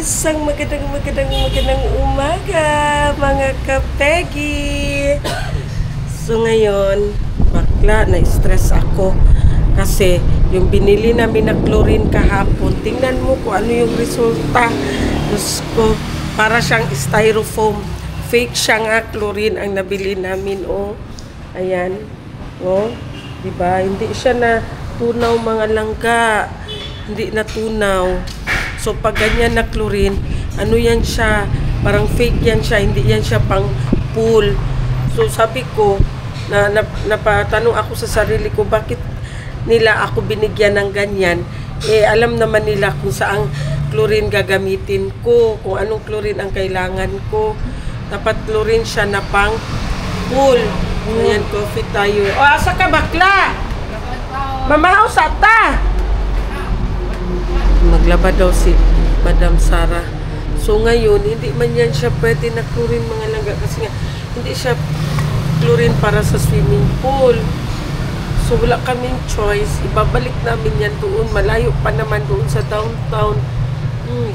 Isang magandang umaga, mga kapegi. So ngayon, bakla, na-stress ako kasi yung binili namin na chlorine kahapon, tingnan mo kung ano yung resulta. Diyos ko, para siyang styrofoam. Fake siya nga, chlorine ang nabili namin. Oh, ayan. Oh, diba? Hindi siya na tunaw, mga langga. Hindi na tunaw. So, pag ganyan na chlorine, ano yan siya? Parang fake yan siya, hindi yan siya pang pool. So, sabi ko, napatanong ako sa sarili ko, bakit nila ako binigyan ng ganyan? Eh, alam naman nila kung saang chlorine gagamitin ko, kung anong chlorine ang kailangan ko. Dapat chlorine siya na pang pool. Ayan, coffee tayo. O, asa ka, bakla? Mamahaw sa ta! Maglaba daw si Madam Sara. So ngayon, hindi man yan siya pwede na chlorine, mga langga, kasi nga hindi siya chlorine para sa swimming pool. So wala kaming choice. Ibabalik namin yan doon. Malayo pa naman doon sa downtown.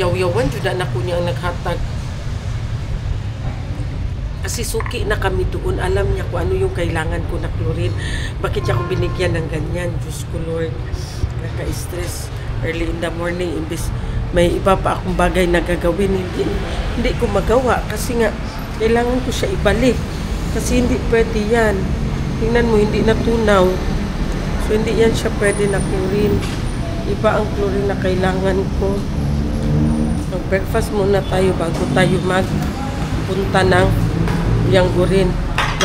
Yaw-yawan, juda na ko niya ang naghatag. Kasi suki na kami doon. Alam niya kung ano yung kailangan ko na chlorine. Bakit niya ako binigyan ng ganyan? Diyos ko, Lord. Kaka-stress. Early in the morning, imbis may iba pa akong bagay na gagawin, hindi ko magawa kasi nga kailangan ko siya ibalik kasi hindi pwede yan. Tingnan mo, hindi natunaw. So hindi yan siya pwede na chlorine. Iba ang chlorine na kailangan ko. Mag-breakfast muna tayo bago tayo magpunta ng Yangurin.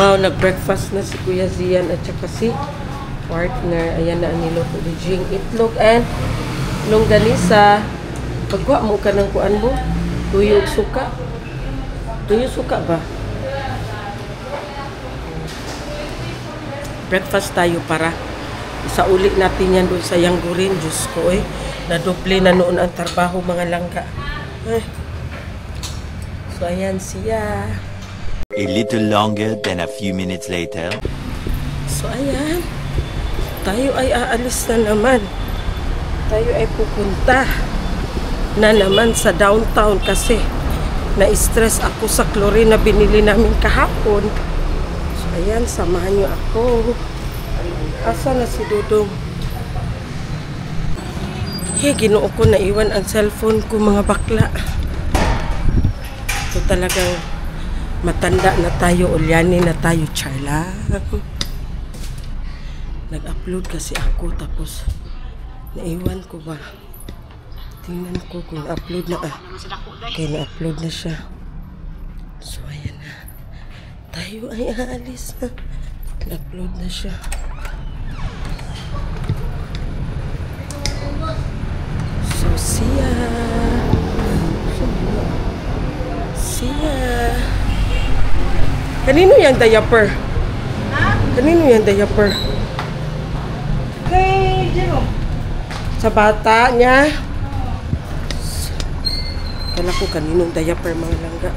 Wow, nag-breakfast na si Kuya Zian at saka si partner. Ayan na ang niluto ni Jing. Itlog and longganisa. Pagkuha mo ka ng kuan mo, tuyog suka. Tuyog suka ba? Breakfast tayo para isa ulit natin yan doon sa Yangurin. Diyos ko eh, nadoble na noon ang trabaho, mga langga. So ayan siya. A little longer than a few minutes later. So ayan, tayo ay aalis na naman. Tayo ay pupunta na naman sa downtown kasi na-stress ako sa chlorine na binili namin kahapon. So ayan, samahan nyo ako. Asa na si Dudong? Hey, ginoo ko, naiwan ang cellphone ko, mga bakla. So talagang matanda na tayo, ulyanin na tayo, charla. Nag-upload kasi ako tapos naiwan ko ba? Tingnan ko kung upload na. Okay, na-upload na siya. So, ayan na. Tayo ay aalis na. Na-upload na siya. So, siya. Siya. Kanino yung diaper? Ha? Kanino yung diaper? Kay Jero. Sa bata niya. Kala ko kaninong diaper, mga langga.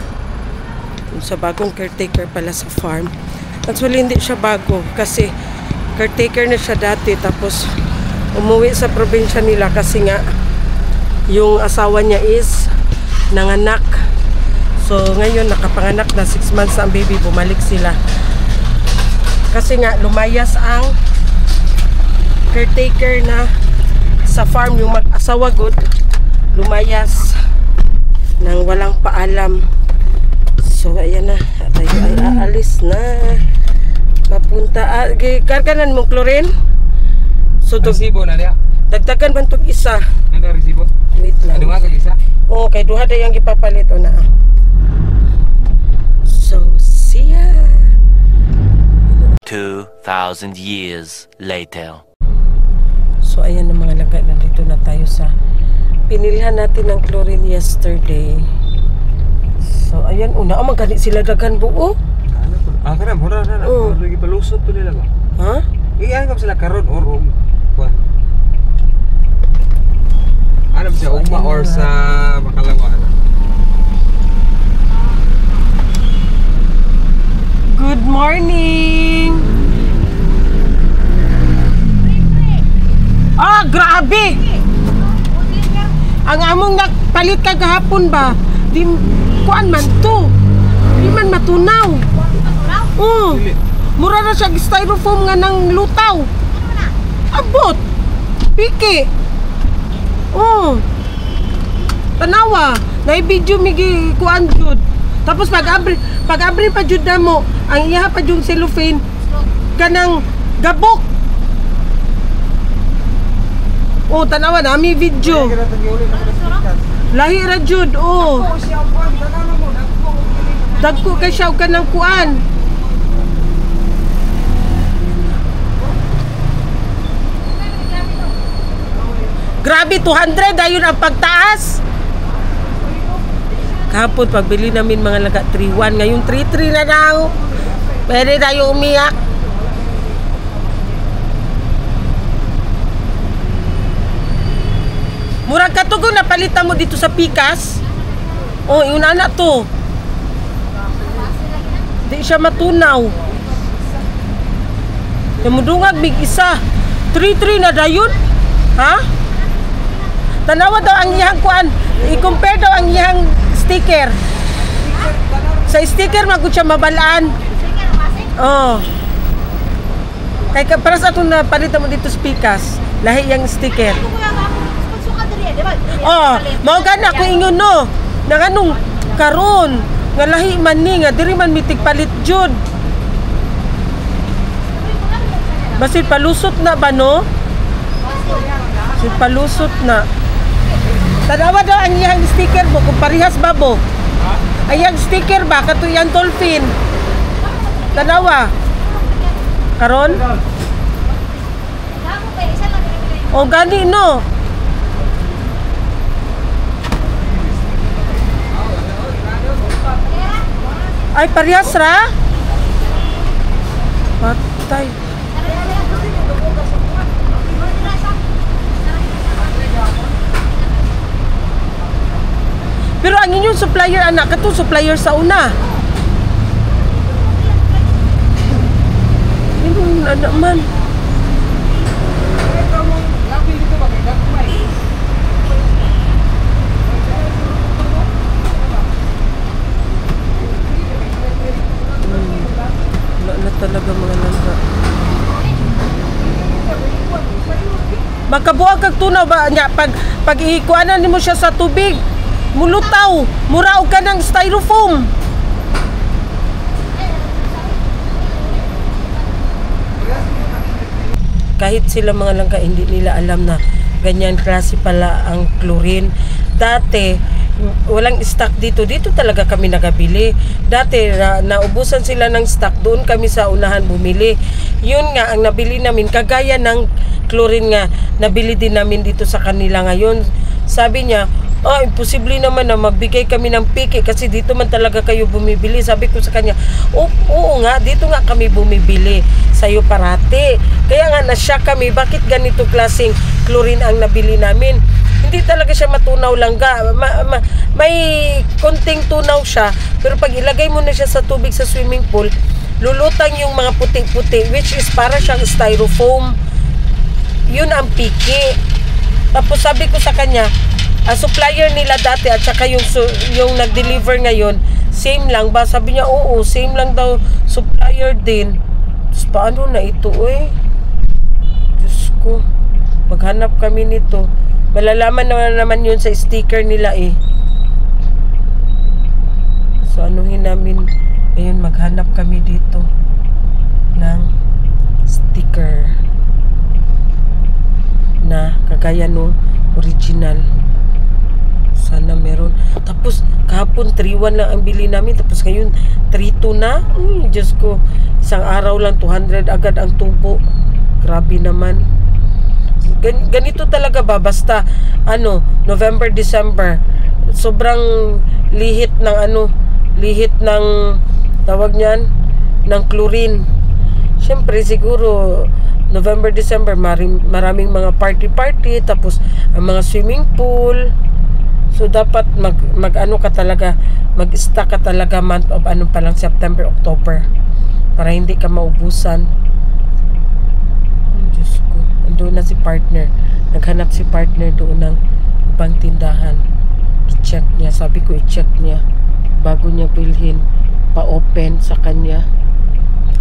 Yung sa bagong caretaker pala sa farm. Actually, hindi siya bago. Kasi caretaker na siya dati. Tapos umuwi sa probinsya nila kasi nga yung asawa niya is nanganak. So ngayon nakapanganak na, 6 months ang baby. Bumalik sila. Kasi nga lumayas ang caretaker na sa farm, yung mag-asawa good, lumayas nang walang paalam. So ayan na, tayo ay aalis na papunta. Karganan mong chlorine. So resibo na niya. Dagdagan man tong isa. Ano resibo? Wait lang. Duha ka isa? Oo, kay duha day ang ipapalit o na. So see ya. 2,000 years later. So ayan na, mga langga, nandito na tayo sa pinilihan natin ng chlorine yesterday. So ayan, una magani sila dagan buo. Kana mura na. Lagi palusot to nila ba? Ha? Iyan kam sila karon or kuan. Ano ba siya, ugma or sa Makalawa? Ano? Good morning! Ah, grabe! Ang among nagpalit ka kahapon ba? Di, kuan man to. Di man matunaw. Oh, mura na siya styrofoam nga ng lutaw. Abot! Piki! Oh! Tanawa! Na-video migi kuan jud. Tapos pag-abri pa jud na mo, ang iya pa yung cellophane kanang gabok. Oh, tanawa na mi video. Lahi ra jud, oh. Dagko kay siya ka ng kuan. Grabe, 200 ayun ang pagtaas. Kahapon pagbili namin mga laga 3-1, ngayon 3-3 na daw. Pwede tayo umiyak. Murag katugong napalitan mo dito sa Pikas. Oh, yun anak to. Di siya matunaw. Yamudungag big isa. 3-3 na dayon. Ha? Tanawa daw ang iyang kuan. I-compare daw ang iyang sticker. Sa sticker magud siya mabalaan. Oh. Kay para sa atong napalitan mo dito sa Pikas, lahi yang sticker. Oh, mao gana ko ingon no. Nanganong karon nga lahi man ni nga diri man mitig palit jud. Basit palusot na ba no? Basit palusot na. Tanawa daw ang iyang sticker mo kung parehas ba mo? Ayang sticker ba kato yang dolphin? Tanawa. Karon? O gani no. Ay parehas ra? Patay. Pero ang inyong supplier anak, katong supplier sa una. Yung anak man. Wala na talaga mga langka. Magkabuang kag tunaw ba nya pag ikuanan nimo siya sa tubig. Mulutaw, muraog ka ng styrofoam. Kahit sila mga langka hindi nila alam na ganyan klase pala ang chlorine. Dati walang stock dito. Dito talaga kami nagabili. Dati naubusan sila ng stock. Doon kami sa unahan bumili. Yun nga ang nabili namin. Kagaya ng chlorine nga nabili din namin dito sa kanila ngayon. Sabi niya, imposible naman na magbigay kami ng piki kasi dito man talaga kayo bumibili. Sabi ko sa kanya, oo nga, dito nga kami bumibili sa'yo parati. Kaya nga nasya kami, bakit ganito klaseng chlorine ang nabili namin? Hindi talaga siya matunaw langga. May konting tunaw siya, pero pag ilagay mo na siya sa tubig sa swimming pool, lulutang yung mga puti-puti, which is para siyang styrofoam. Yun ang piki. Tapos sabi ko sa kanya, supplier nila dati at saka yung nag-deliver ngayon, same lang ba? Sabi niya, oo, same lang daw, supplier din. Tapos paano na ito, Diyos ko, maghanap kami nito. Malalaman naman yun sa sticker nila So anuhin namin, ayun, maghanap kami dito ng sticker na kagaya nung original. Sana meron. Tapos kahapon 3-1 lang ang bili namin, tapos ngayon 3-2 na. Diyos ko, isang araw lang 200 agad ang tubo. Grabe naman. Ganito talaga ba basta November, December, sobrang lihit ng tawag niyan ng chlorine. Siyempre siguro November, December, maraming mga party-party, tapos ang mga swimming pool. So, dapat mag-ano ka talaga, mag-stock ka talaga month of ano pa lang, September, October. Para hindi ka maubusan. Diyos ko. Doon na si partner. Naghanap si partner doon ng ibang tindahan. I-check niya. Sabi ko, i-check niya. Bago niya bilhin, pa-open sa kanya.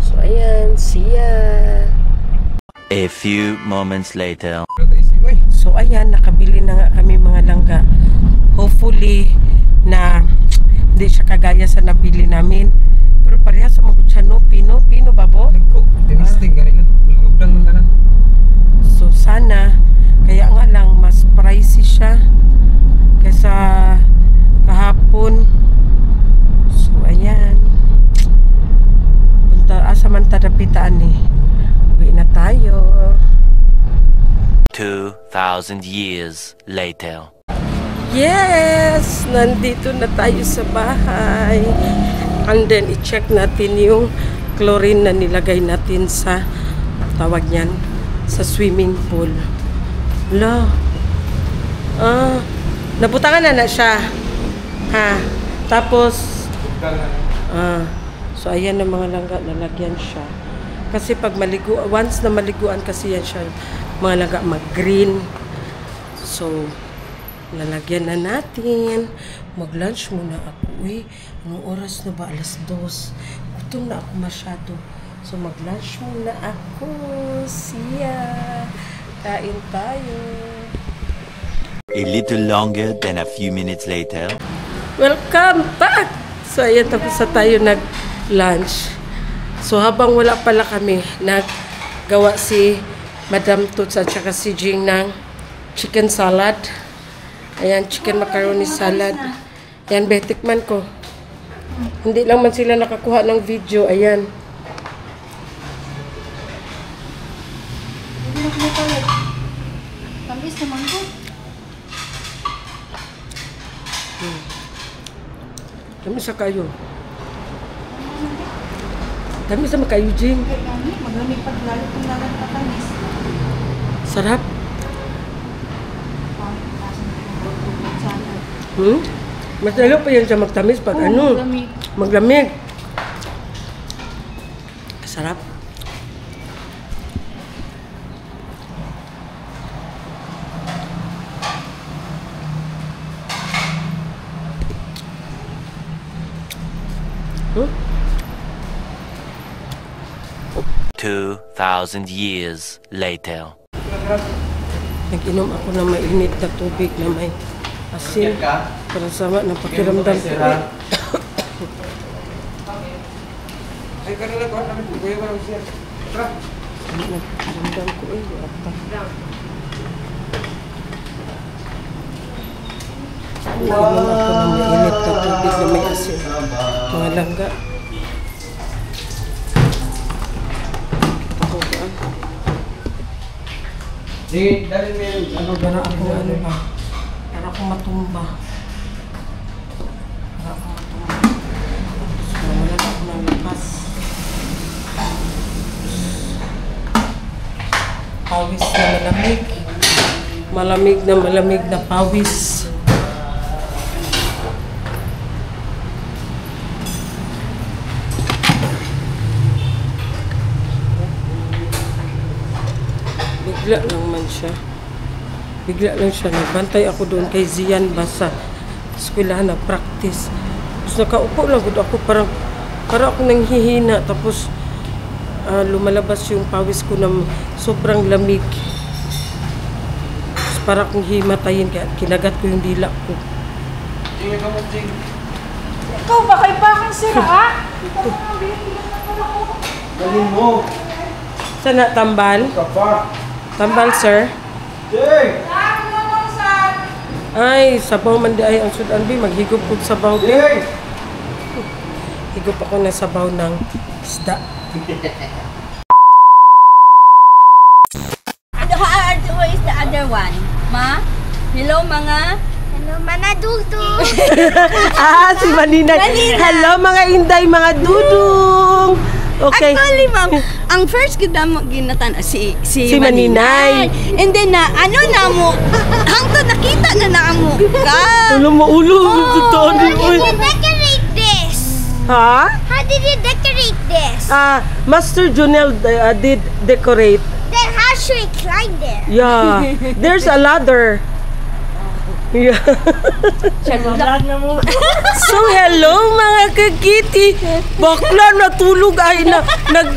So, ayan. See ya! A few moments later. So, ayan. Nakabili na nga kami mga langga. Hopefully, na hindi siya kagaya sa nabili namin. Pero pareha sa mga siya, no? Pino babo? Tinisting, ganun lang. Lugdang ng tanan. So, sana, kaya nga lang, mas pricey siya kaysa kahapon. So, ayan. Asa man tadapitaan eh. Uwi na tayo. 2,000 years later. Yes! Nandito na tayo sa bahay. And then, i-check natin yung chlorine na nilagay natin sa, tawag niyan, sa swimming pool. Hala. Nabutangan na siya. Ha? Tapos, so, ayan ang mga langga, nalagyan siya. Kasi pag once na maliguan kasi yan siya, mga langga mag-green. So, lalagyan na natin. Mag-lunch muna ako. Uy, anong oras na ba? 2:00. Gutom na ako masyado. So, mag-lunch muna ako. See ya! Kain tayo. A little longer than a few minutes later. Welcome back! So, ayan, tapos na tayo nag-lunch. So, habang wala pala kami, naggawa si Madam Toots at saka si Jing ng chicken salad. Ayan, chicken macaroni salad. Ayan, betikman ko. Hindi lang man sila nakakuha ng video. Ayan. Tamis naman ko. Tamis sa kayo. Tamis sa kayo, Jing. Magamit pag lalo kung lalang patamis. Sarap. Mas lalo pa yan sa magtamis pag ano. Maglamig. Sarap. Huh? 2,000 years later. Nag-inom ako ng mainit na tubig na may asin. Para sama ng pakiramdam ko. Ay, ka na lang. Kuya ko lang siya. Pakiramdam ko eh. Nag-inom ako ng mainit na tubig na may asin. Mga langga. Sige, dali mo yung ano Para ako ano ba? Para ako matumba. Para ako matumba. So, wala na ako ng lakas. Pawis na malamig. Malamig na pawis. Bigla lang man siya. Bigla lang siya. Nagbantay ako doon kay Zian ba sa eskwelahan na practice. Tapos nakaupo lang ako. Parang ako nanghihina. Tapos lumalabas yung pawis ko na sobrang lamig. Tapos para akong himatayin. Kaya kinagat ko yung dila ko. Tingin ka mo, Jing. Ikaw ba kay bakang sira, ha? Dalhin mo. Sana tambal? Kapa. Tambal, sir? Jing! Ay, sabaw man di ay ang sudan bi. Maghigop ko sabaw bi. Jing! Higop ako ng sabaw ng isda. Who is the other one? Ma? Hello, mga? Hello, mga dudong! Si Maninay. Hello mga inday, mga dudong! Okay. Actually, ma'am, ang first kita mo ginatan si Maninay. And then na ano na mo hangtod nakita na mo ka. Ulo mo, ulo. Totoo How din, did uy. you decorate this? Ha? How did you decorate this? Master Junel did decorate. Then how should we climb there? Yeah. There's a ladder. Yeah. So hello mga kagiti. Bakla natulog ay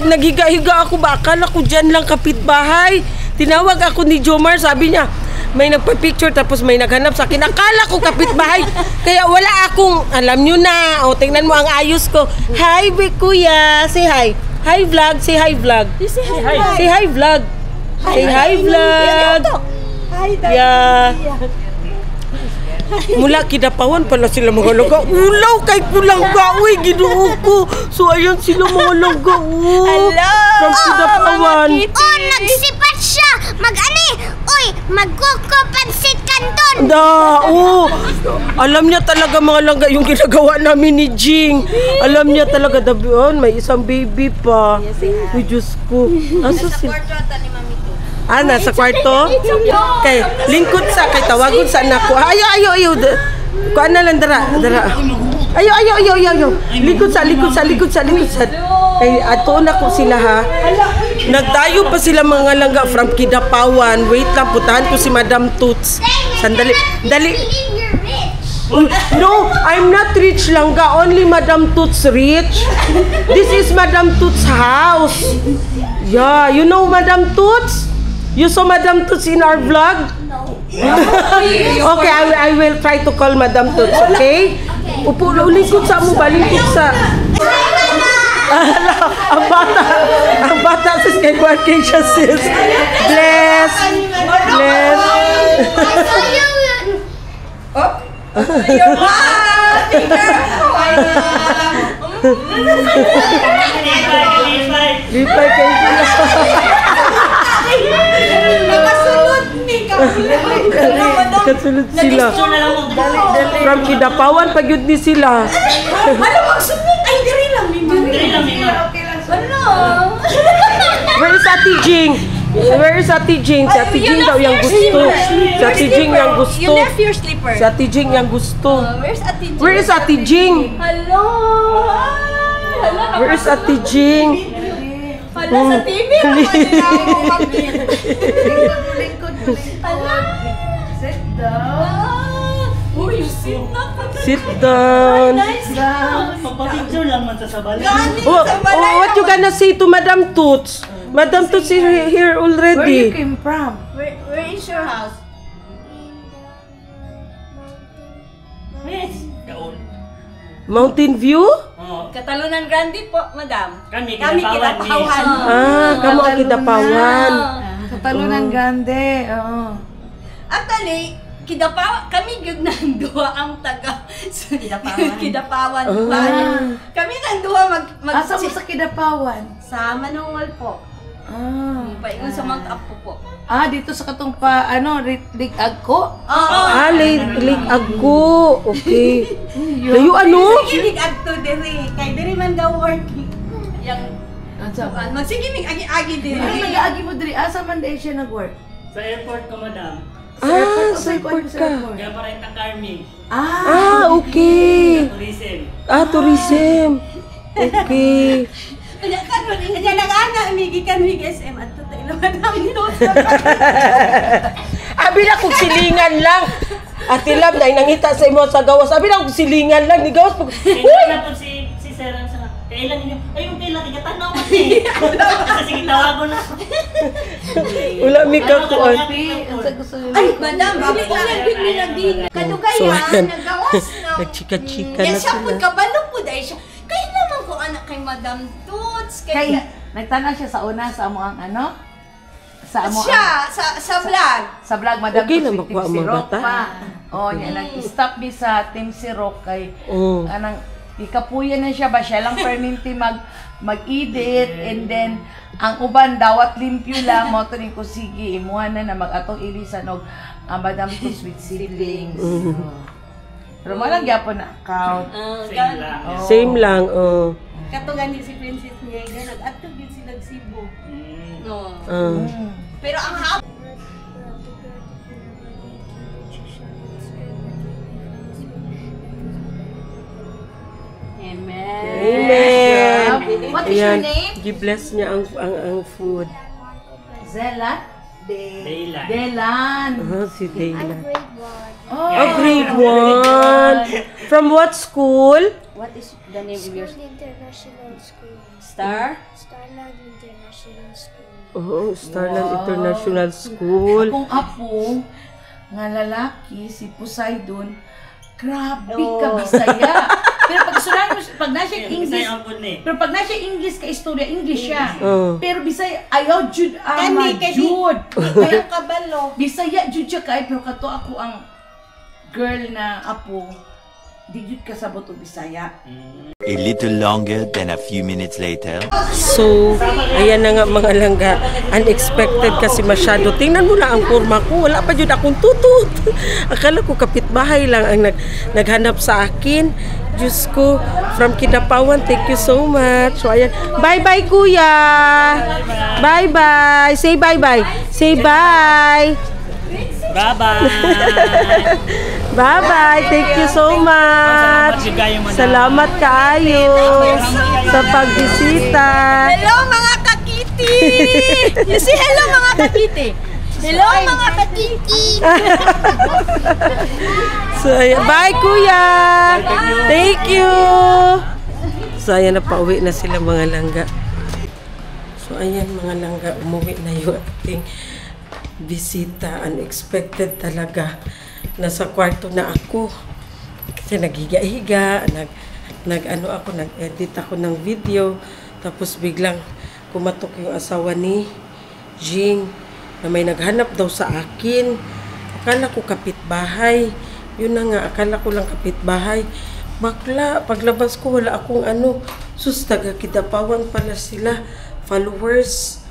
naghiga-higa ako, ba akala ko diyan lang kapitbahay. Tinawag ako ni Jomar, sabi niya may nagpa-picture tapos may naghanap sa akin. Akala ko kapitbahay. Kaya wala akong, alam nyo na. O, tingnan mo ang ayos ko. Hi, kuya. Say hi. Hi, vlog. Say hi, vlog. Say hi. Say hi, vlog. Say hi, vlog. Yeah. Mula Kidapawan pala sila mga langga. Ulaw kay kulangga. Uy, ginuo ko. So, ayan sila mga langga. Hello. From Kidapawan. Oh, nagsipat siya! Uy, magkukupansit kanton! Alam niya talaga mga langga yung ginagawa namin ni Jing. Alam niya talaga, dabion, may isang baby pa. Uy, Diyos ko. Asa sila? Nasa kwarto? Kay, lingkod sa, kay tawagon sa anak ko. Ayaw. Kuan na lang, dara. Ayaw. Lingkod sa. Kay, ato na ko sila ha. Nagdayo pa sila mga langga from Kidapawan. Wait lang, putahan ko si Madam Toots. Sandali. Dali. No, I'm not rich langga. Only Madam Toots rich. This is Madam Toots' house. Yeah, you know Madam Toots? You saw Madam Toots in our vlog? No. Okay, I will try to call Madam Toots, okay? Upo, lingkod sa mo ba? Lingkod sa... ang bata sa skateboard kay siya sis. Bless. Lipay kay kasulod sila. From Kidapawan pag yun ni sila. Where is Ate Jing? Where is Ate Jing? Si Ate Jing daw yung gusto. Si Ate Jing yung gusto. You left your slipper. Si Ate Jing yung gusto. Where's Ate Jing? Where is Ate Jing? Hello. Where is Ate Jing? Hala sa TV. Sit down. Oh, you sit down. Sit down. Papapicture lang man sa sabali. What you gonna say to Madam Toots? Madam Toots is here already. Where you came from? Where is your house? Mountain View? Katalunan Grande po, madam. Kami Kidapawan. Kamo ang Kidapawan. Katalunan Grande. Oo. Actually, Kidapawan, kami gyud nang duha ang taga Kidapawan. Kami nang duha mag Asa mo sa Kidapawan? sa Manungol po. Paingon sa Mount Apo po. Dito sa katong Ligag ko? Oo. Lake Agko. Okay. Layo ano? Magsiginig adto diri. Kay diri man daw working. Yang magsiginig agi-agi diri. Nag-aagi mo diri. Asa man dahil siya nag-work? Sa airport ko, madam. Sa airport ka. Kaya pa rin takarmi. Okay. Tourism. Tourism. Okay. Kanya nag-ana umigi kan mi SM at tutay naman namin to. Abi na kog silingan lang. Ate Lab dai nangita sa imo sa gawas. Abi na kog silingan lang ni gawas. Kailan na po si Sarah sa kailan ninyo? Ayun kailan tigatanaw mo eh. Sige tawagon na. Wala mi ka kuan. Ay, madam, bili ko lang din nagdin. Kadugayan, nagawas na. Nagchika-chika na Yan siya po, sila. kabalo po dahil siya. Kaya naman ko anak kay Madam Toots. Kay, nagtanong siya sa una sa amo ang sa amo siya, sa vlog. sa vlog Madam Okay Toots lang with makuha Team ang mga Sirok bata. pa. Niya nag-stop mi sa Team Sirok kay anang ikapuya na siya ba siya lang perminti mag-edit and then ang uban dawat limpyo lang mo to ko sige imuha na mag-atong ilisan og Madam Toots with siblings. Pero mo lang gyapon na account. Same lang. Same lang. Katugan ni si Princess Niega, nag-atog yun sila Cebu. No. Pero ang hapon, Amen. Amen. What is your name? Gi-bless niya ang food. Zelat? Daylan. Delan. Si Dayla. Oh, Grade 1. From what school? What is the name of your International School. star? Starland International School. Oh, Starland International School. Akong apo, nga lalaki, si Poseidon, grabe ka Bisaya. Pero pag sulan mo, pag na siya English, pero pag na siya English ka istorya, English siya. Pero Bisaya, ayaw jud ang jud. Kaya kabalo. Bisaya jud siya kay pero kato ako ang girl na apo. Di jud kasabot og Bisaya. A little longer than a few minutes later. So, ayan na nga mga langga. Unexpected kasi masyado. Tingnan mo na ang kurma ko. Wala pa yun akong tutut. Akala ko kapitbahay lang ang naghanap sa akin. Diyos ko, from Kidapawan, thank you so much. So, ayan. Bye-bye, kuya. Bye-bye. Say bye-bye. Say bye. Bye-bye! Bye-bye. Thank you so much. Salamat kaayo sa pagbisita. Hello mga kakiti! You say hello mga kakiti! Hello mga kakiti! So, ayan. Bye, kuya! Thank you! So, ayan, napauwi na sila mga langga. So, ayan mga langga, umuwi na yung ating bisita. Unexpected talaga. Nasa kwarto na ako. Kasi naghiga-higa, nag-edit ako ng video. Tapos biglang kumatok yung asawa ni Jing na may naghanap daw sa akin. Akala ko kapitbahay. Yun na nga, akala ko lang kapitbahay. Bakla, paglabas ko wala akong sus, taga Kidapawan pala sila, followers.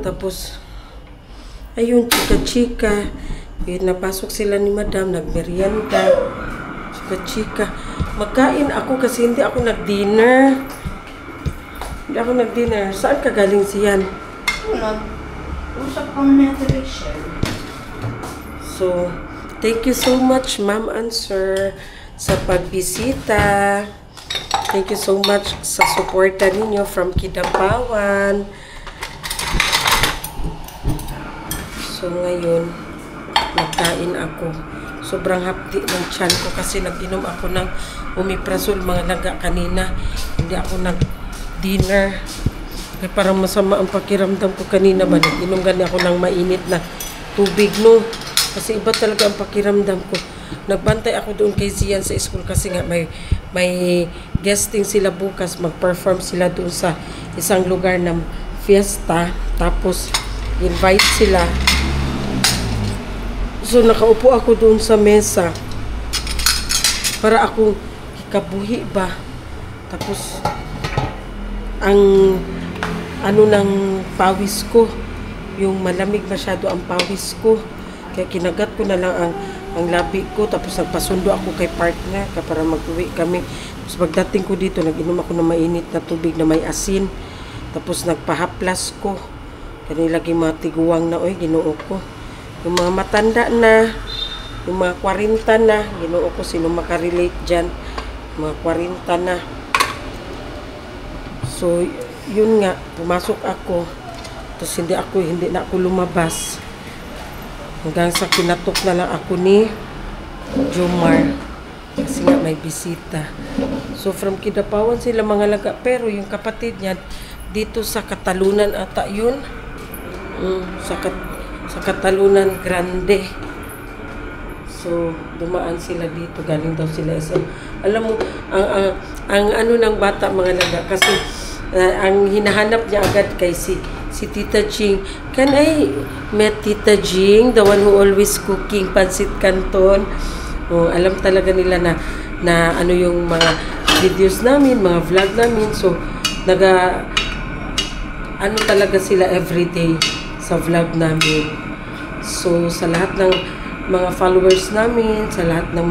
Tapos ayun, chika-chika. Napasok sila ni madam, nagmerienda. Chika-chika. Magkain ako kasi hindi ako nag-dinner. Hindi ako nag-dinner. Saan ka galing siyan? Usap kang nutrition. So, thank you so much, ma'am and sir, sa pagbisita. Thank you so much sa suporta ninyo from Kidapawan. So, ngayon, nagkain ako. Sobrang hapdi ng tiyan ko kasi nag-inom ako ng omeprazole mga laga kanina. Hindi ako nag-dinner. Kaya parang masama ang pakiramdam ko kanina ba. Nag-inom gani ako ng mainit na tubig, no? Kasi iba talaga ang pakiramdam ko. Nagbantay ako doon kay Zian sa school kasi nga may guesting sila bukas. Mag-perform sila doon sa isang lugar ng fiesta. Tapos, invite sila. So, nakaupo ako doon sa mesa para akong ikabuhi ba. Tapos, ang ng pawis ko, yung malamig masyado ang pawis ko. Kaya kinagat ko na lang ang labi ko. Tapos, nagpasundo ako kay partner para mag-uwi kami. Tapos, pagdating ko dito, nag-inom ako ng mainit na tubig na may asin. Tapos, nagpahaplas ko. Kanilagi mga tiguang na, ginoo ko. Yung mga matanda na, yung mga 40 na, ginoo ko, sino makarelate dyan, mga 40 na. So, yun nga, pumasok ako, tapos hindi na ako lumabas. Hanggang sa kinatok na lang ako ni Jomar, kasi nga may bisita. So, from Kidapawan sila mga laga, pero yung kapatid niya, dito sa Katalunan ata yun, sa Katalunan Grande. So, dumaan sila dito. Galing daw sila SM. Alam mo, ang ng bata mga laga, kasi ang hinahanap niya agad kay si Tita Jing. Can I meet Tita Jing, the one who always cooking pancit canton? Alam talaga nila na yung mga videos namin, mga vlog namin. So, talaga sila everyday sa vlog namin. So, sa lahat ng mga followers namin, sa lahat ng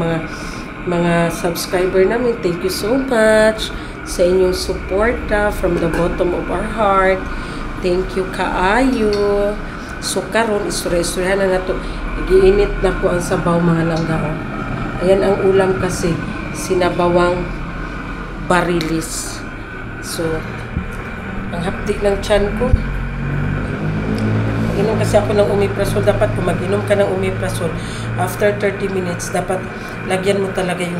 mga subscriber namin, thank you so much. sa inyong suporta from the bottom of our heart. Thank you kaayo. So karon istorya-istoryahan na nato. Igiinit na ko ang sabaw mga langga. Ayan ang ulam kasi sinabawang barilis. So ang hapdi ng tiyan ko. Inom kasi ako ng omeprazole. Dapat kung mag-inom ka ng omeprazole, after 30 minutes, dapat lagyan mo talaga yung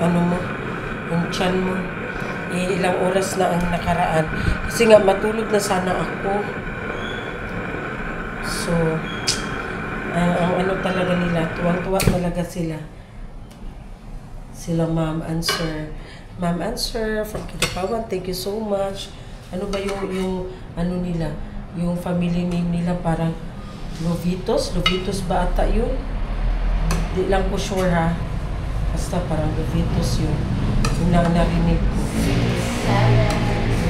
ano mo, yung tiyan mo. Ilang oras na ang nakaraan. Kasi nga, matulog na sana ako. So, ang ano talaga nila, tuwang-tuwa talaga sila. Sila Ma'am and Sir. Ma'am and Sir from Kidapawan, thank you so much. Ano ba yung ano nila? Yung family name nila parang Lovitos. Lovitos ba ata yun? Di lang ko sure ha. Basta parang Lovitos yun. Yung narinig ko.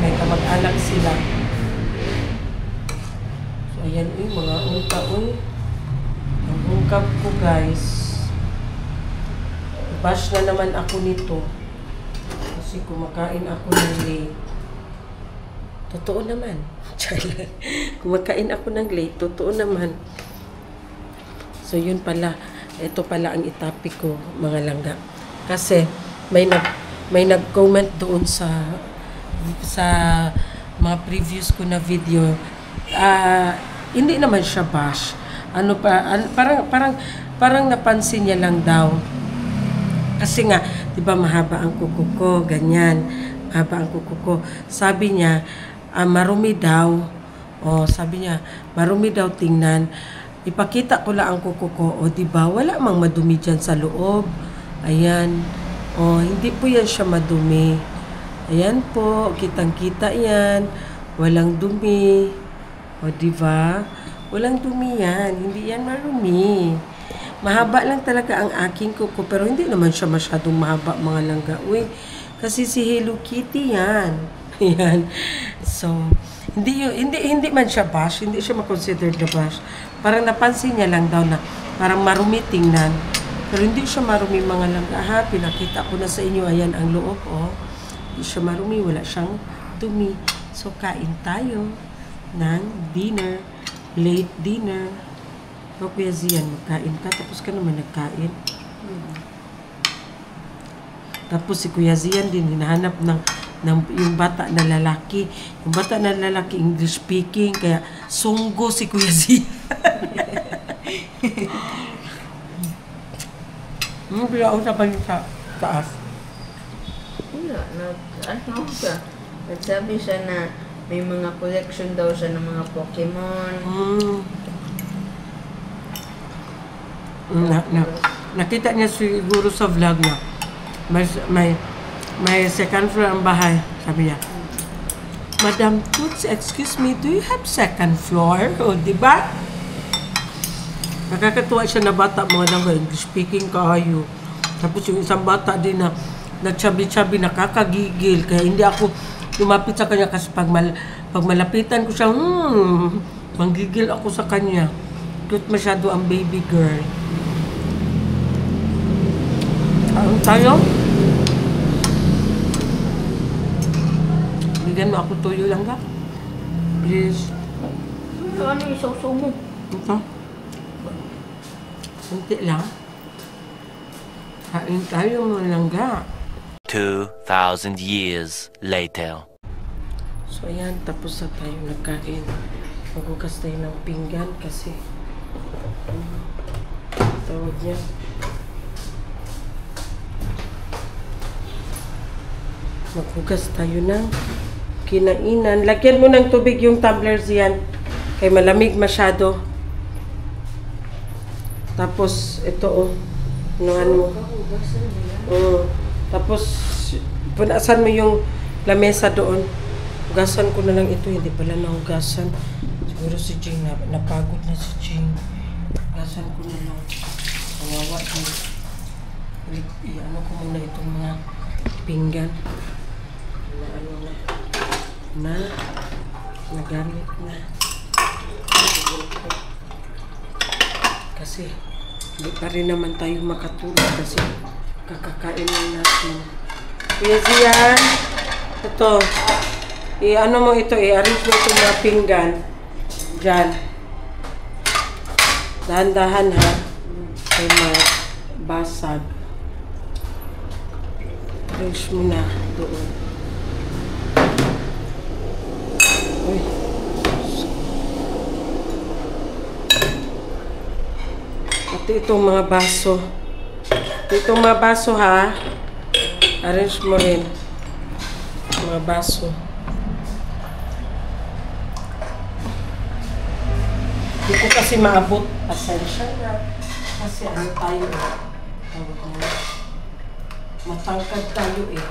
May kamag-anak sila. So ayan mga unta ang ungkap ko guys. Bash na naman ako nito. Kasi kumakain ako ng late. Totoo naman. Kumakain ako ng late. Totoo naman. So, yun pala. Ito pala ang itapik ko, mga langga. Kasi, may nag-comment doon sa mga previous ko na video. Hindi naman siya bash. Parang napansin niya lang daw. Kasi nga, di ba mahaba ang kuko ko, ganyan. Mahaba ang kuko ko. Sabi niya, marumi daw. Sabi niya, marumi daw tingnan. Ipakita ko lang ang kuko ko. Di ba? Wala mang madumi dyan sa loob. Ayan. Hindi po yan siya madumi. Ayan po, kitang-kita yan. Walang dumi. Di ba? Walang dumi yan. Hindi yan marumi. Mahaba lang talaga ang aking kuko. Pero hindi naman siya masyadong mahaba, mga langga. Uy, kasi si Hello Kitty yan. Ayan. So, hindi man siya bash, hindi siya ma-consider na bash. Parang napansin niya lang daw na parang marumi tingnan. Pero hindi siya marumi, mga langga. Pinakita ko na sa inyo, ayan ang loob, Hindi siya marumi, wala siyang dumi. So, kain tayo ng dinner, late dinner. Kuya Zian, magkain ka, tapos ka naman nagkain. Tapos si Kuya Zian din, hinahanap ng yung bata na lalaki. Yung bata na lalaki, English speaking, kaya sunggo si Kuya Zian. Pinausapan niyo sa taas. Wala, nagsabi siya na may mga collection daw siya ng mga Pokemon. Nakita niya siguro sa vlog niya. May second floor ang bahay. Sabi niya, Madam Toots, excuse me, do you have second floor? Diba? Nakakatuwa siya na bata, mga langga, English speaking kayo. Tapos yung isang bata din na chubby-chubby, nakakagigil. Kaya hindi ako lumapit sa kanya kasi pag malapitan ko siya, manggigil ako sa kanya. Cute masyado ang baby girl. Ano tayo? Bigyan mo ako tuyo lang ka? Please. Ano yung sausaw mo? Ito. Kunti lang. Kain tayo mga langga. 2,000 years later. So ayan, tapos na tayo nagkain. Magugas tayo ng pinggan kasi tawag niya. Maghugas tayo ng kinainan. Lagyan mo ng tubig yung tumblers yan. Kay malamig masyado. Tapos, ito Inuhan mo. Tapos, punasan mo yung lamesa doon. Hugasan ko na lang ito. Hindi pala nahugasan. Siguro si Jing, napagod na si Jing. Hugasan ko na lang. Kawawa din. Ano ko muna itong mga pinggan. Nagamit na. Kasi, hindi pa rin naman tayo makatulog kasi kakakain lang natin. Kuya Zian, Ito. I-ano mo ito, i-arrange mo itong mga pinggan. Diyan. Dahan-dahan ha. Ay basag. Arrange mo na doon. Uy. Ito itong mga baso. Itong mga baso ha. Arrange mo rin. Mga baso. Hindi ko kasi maabot. Pasensya na. Kasi ano tayo eh. Matangkad tayo eh.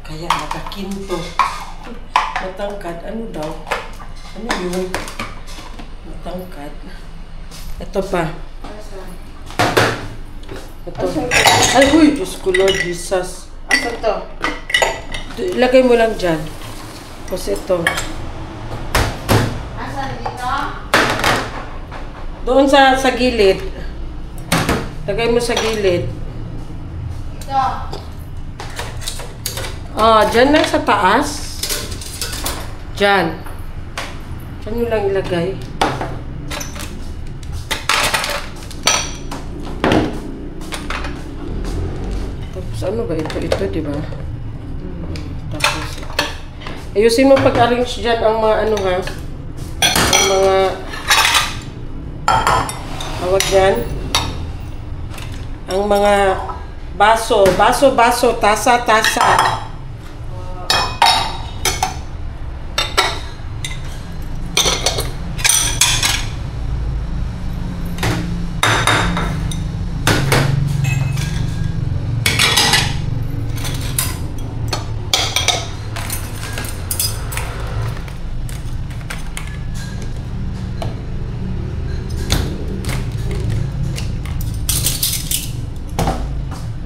Kaya nakakinto. Matangkad. Ano daw? Ano yun? Matangkad. Ito pa. Ito. Ay, uy! Diyos ko, Lord Jesus. Asa to? Ilagay mo lang dyan. Tapos ito. Asa dito? Doon sa gilid. Lagay mo sa gilid. Ito. Dyan lang sa taas. Dyan. Dyan mo lang ilagay. Tapos ano ba ito? Ito, di ba? Tapos ito. Ayusin mo pag-arrange dyan ang mga ano ha. Ang mga tawag dyan. Ang mga baso, tasa.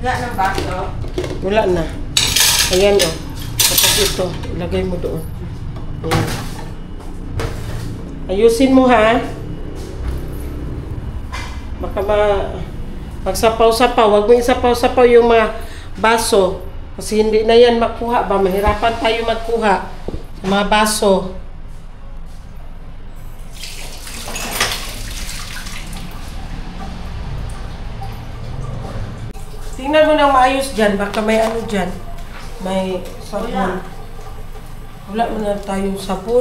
Wala ng baso. Wala na. Ayan o. Tapos ito, ilagay mo doon. Ayan. Ayusin mo ha. Baka magsapaw-sapaw. Huwag mo isapaw-sapaw yung mga baso. Kasi hindi na yan makuha ba? Mahirapan tayo magkuha sa mga baso. Tingnan mo nang maayos dyan. Baka may ano dyan. May sabon. Wala mo na tayong sabon.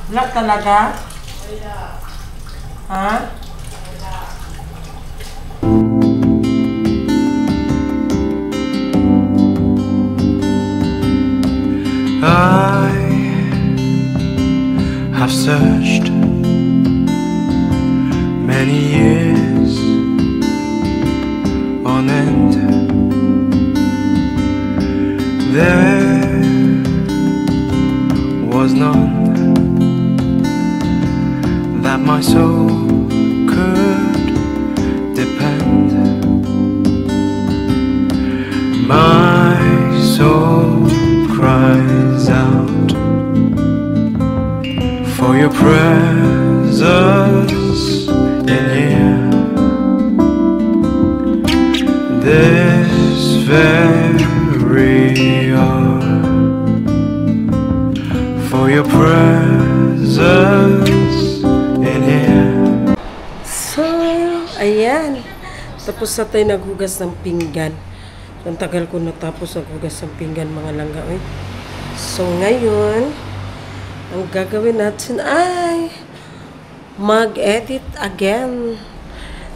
Wala talaga? Wala. Ha? I have searched many years on end. There was none that my soul could depend. My soul cries out for your presence in here. This very hour, for your presence in here. So, ayan. Tapos na tayo naghugas ng pinggan. Ang tagal ko natapos naghugas ng pinggan mga langga. Eh. So, ngayon, ang gagawin natin ay mag-edit again.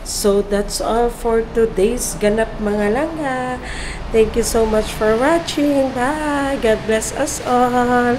So, that's all for today's ganap mga langga. Thank you so much for watching. Bye! God bless us all!